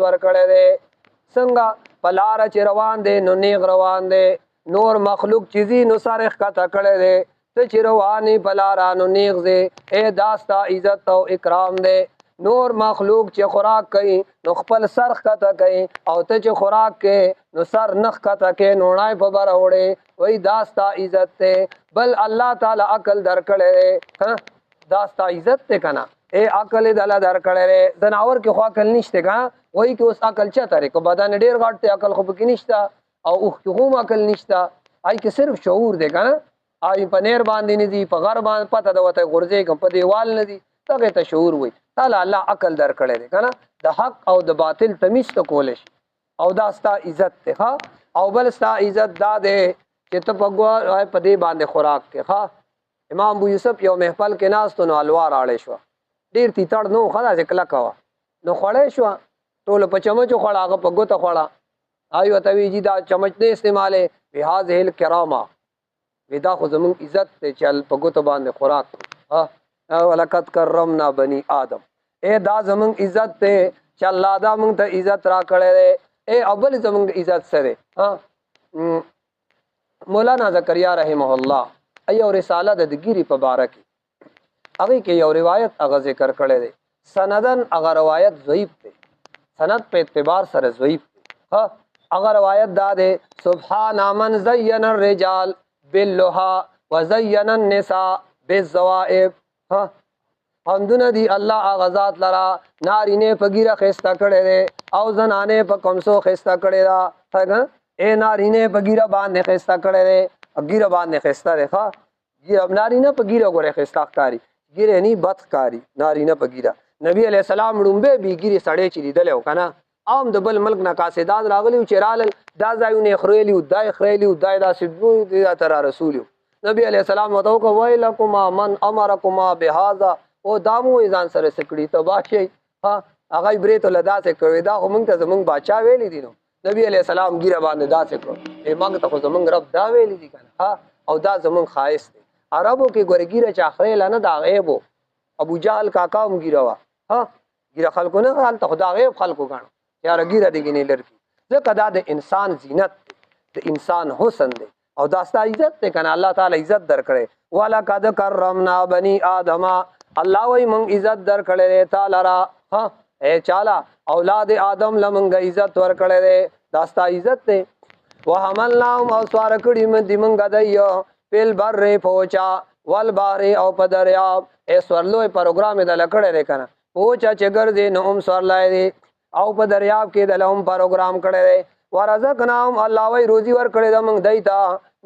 ورکړی دی څنګه په لاره چې روان دی نو نیغ روان دی نور مخلوق چیزی نو سر ښکته کړی دی ته چې روانې په لاره نو نیغ دی دا ستا عزت او اکرام دی نور مخلوق چې خوراک کوي نو خپل سر ښکته کوي او ته چې خوراک کوي نو سر نه ښکته کوي نوړای په بره وړې وایي دا ستا عزت دی بل الله تعالی عقل درکړی دی دا ستا عزت دی که نه عقل یې دله درکړی دی ځناور کې خو عقل نشته که وایي کې اوس عقل چاته دی که بدن ډېر غټ دی عقل خو پکې نشته او اوښ کې هم عقل نشته هغې کې صرف شعور دی که نه هغې په نیر باندې نه دي په غر باندې پته ده ورته غورځېږم په دیوال نه دي هغې ته شعور وایي تعالی الله عقل درکړی دی که نه د حق او د باطل تمیز ته کولی شي او دا ستا عزت دی ښه او بل ستا عزت دا دی چې ته په دې باندې خوراک کې ښه امام ابو یوسف یو محفل کې ناست نو حلوا راړې شوه ډېر تیتړ نه و ښه داسې کلکه وه نو خوړی شوه ټوله په چمچو خوړه هغه په ګوته خوړه هغې ورته وایي جي دا چمچ نه استعمالې وی هذه الکرامه وی دا خو زمونږ عزت دی چې په ګوته باندې خوراک ولقد کرمنا بني آدم دا زمونږ عزت دی چې الله دا مونږ ته عزت را کړی دی اول زمونږ عزت څه دی مولانا زکریا رحمه الله یو رساله د ګیري په باره کې هغې کې یو روایت هغه ذکر کړی دی سندن هغه روایت ضعیف دی سند په اعتبار سره ضعیف دی هغه روایت دا دی سبحان من زین الرجال باللها وزین النساء بالزوائب حمدونه دی الله هغه ذات لرا نارینه په ګیره ښایسته کړی دی او زنانې په کمسو ښایسته کړی ده نارینه په ګیره باندې ښایسته کړی دی ګیره باندې ښایسته دی ښه نارینه په ګیره ګورې ښایسته ښکاري ګیره نی بد ښکاري نارینه په ګیره نبی علیه السلام ړومبی بې ګیرې سړی چې لیدلی و که نه عام د بل ملک نه قاصدان راغلي وو چې رالل دا ځایونه یې خریلي وو دا یې خریلي وو دا یې داسې دا ته را رسولي وو نبی علیه السلام ورته وکړه ویلکما من امرکما بهذا او دا مو یې ځان سره څه کړي تباه شئ هغه یې برې ته له داسې کړی دا خو موږ ته زموږ باچا ویلی دي نو نبی علیه السلام ګیره باندې داسې کړو موږ ته خو زموږ رب دا ویلی دي که نه او دا زموږ ښایست دی عربو کې ګورې ګیره چا خریله نه دا غیب و ابو جهل کاکا هم ګیره وه ګیره خلکو نه هلته خو دا غیب خلکو ګڼو یاره ګیره دې ګینې لرکي ځکه دا د انسان زینت دی د انسان حسن دی او دا ستا عزت دی که نه الله تعالی عزت درکړی ولقد کرمنا بني آدم الله وایي موږ عزت درکړی دی تا لره چاله اولاد آدم له موږ عزت ورکړی دی دا ستا عزت دی وحملناهم او سواره کړي دي موږ دی په البر پوچا والبحر او په دریاب سورلو پروګرام یې دله کړی دی که نه پوچا چې ګرځې نو هم سورلی دی او په دریاب کې دله هم پروګرام کړی دی ورزقناهم الله وایي روزي ورکړې ده موږ دی ته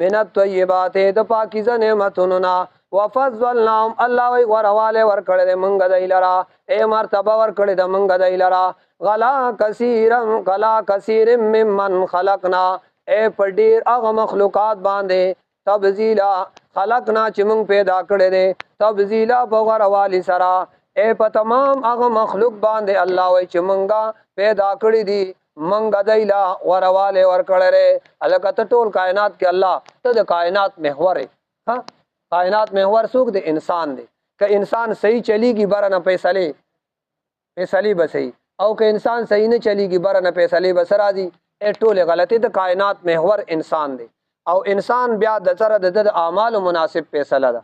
من الطیبات د پاکیزه نعمتونو نه وفضلناهم الله وایي غوروالی ورکړی دی موږ دی لره مرتبه ورکړې ده موږ دی لره غلا کثیر ممن خلقنا په ډېر هغه مخلوقات باندې تبذیلا خلقنا چې موږ پیدا کړی دی تبذیلا په غوروالي سره په تمام هغه مخلوق باندې الله وایي چې موږ پیدا کړي دي موږ دی له غوروالی ورکړی دی هلکه ته ټول کائنات کې الله ته د کائنات محور یې کائنات محور څوک دی انسان دی که انسان صحیح چلیږي بره نه فیصلې به صحیح او که انسان صحیح نه چلیږي بره نه فیصلې به څه راځي ټولې غلطې د کائنات محور انسان دی او انسان بیا د سره د اعمالو مناسب فیصله ده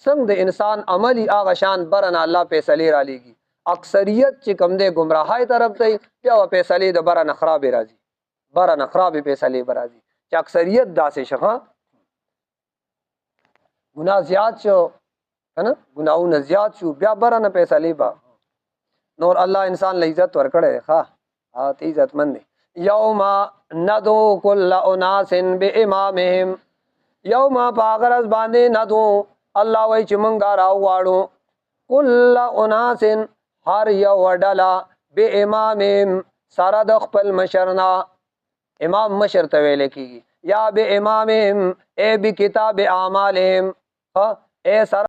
څنګه د انسان عملی هغه شان بره نه الله فیصلې را لیږي اکثریت چې کوم دی ګمراهۍ طرف ته بیا فیصلې د بره نه خرابې راځي بره نه خرابې فیصلې به راځي چې اکثریت داسې شه ګناه زیات شو که نه ګناهونه زیات شو بیا بره نه فیصلې به نور الله انسان له عزت ورکړی ښه ته عزتمند دی یوم ندو کل اناس بامامهم یوم په هغه ورځ باندې ندو الله وایي چې موږ راوغواړو کل اناس هر یو ډله بامامهم سره د خپل مشر نه امام مشر ته ویل کېږي یا بامامهم بکتاب اعمالهم سره